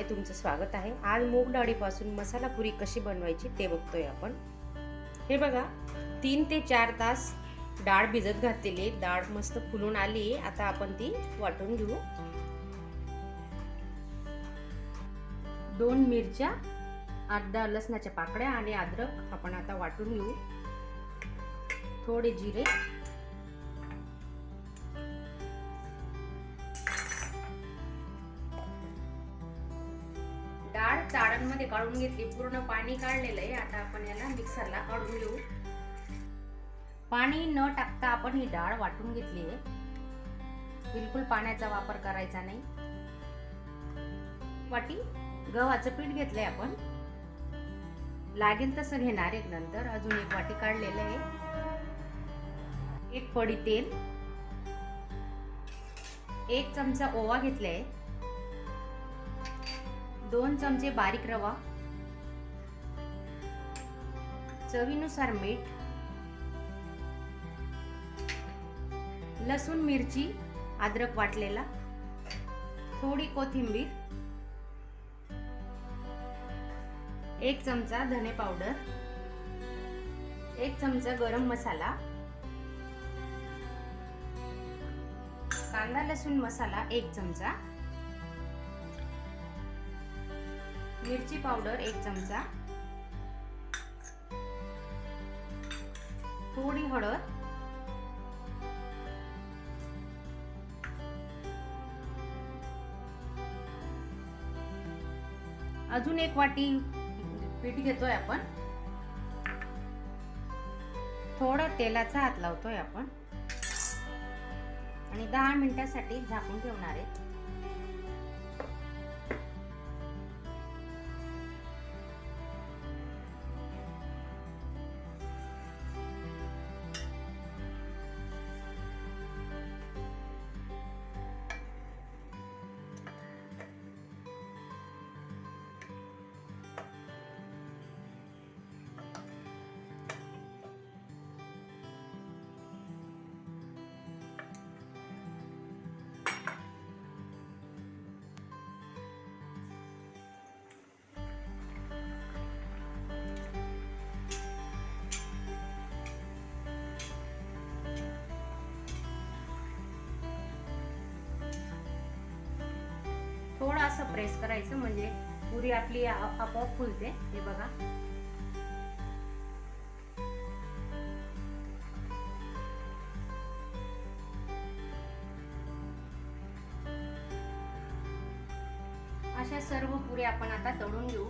मध्ये तुमचं स्वागत आहे। आज मूग डाळीपासून मसाला पुरी कशी बनवायची ते बघतोय आपण। हे बघा, 3 ते 4 तास डाळ भिजत घातलेली, डाळ मस्त फुलून आली। आता आपण ती वाटून घेऊ। 2 मिरच्या, 8-10 लसणाच्या पाकळ्या आणि अद्रक आपण आता वाटून घेऊ। थोडे जिरे, डाळ चाळणमध्ये काढून घेतली, पूर्ण पाणी काढलेलं आहे। आता आपण याला मिक्सरला काढून घेऊ। पाणी न टाकता आपण ही डाळ वाटून घेतली आहे, बिलकुल पाण्याचा वापर करायचा नाही। वाटी गव्हाचं पीठ घेतलंय आपण, लागेल तसं घेणार आहे। नंतर अजून एक वाटी काढलेलं आहे। 1 पडी तेल, 1 चमचा ओवा घेतलाय, 2 चमचे बारीक रवा, चवीनुसार मीठ, लसूण मिरची अद्रक वाटलेला, थोडी कोथिंबीर, 1 चमचा धने पावडर, 1 चमचा गरम मसाला, कांदा लसूण मसाला 1 चमचा, मिरची पावडर 1 चमचा, थोडी हळद, अजून 1 वाटी पीठ घेतोय आपण। थोडं तेलाचा हात लावतोय आपण आणि 10 मिनिटांसाठी झाकून ठेवणार आहे। थोडं असं प्रेस करायचं म्हणजे पुरी आपली आपोआप फुलते। हे बघा, अशा सर्व पुऱ्या आपण आता तळून घेऊ।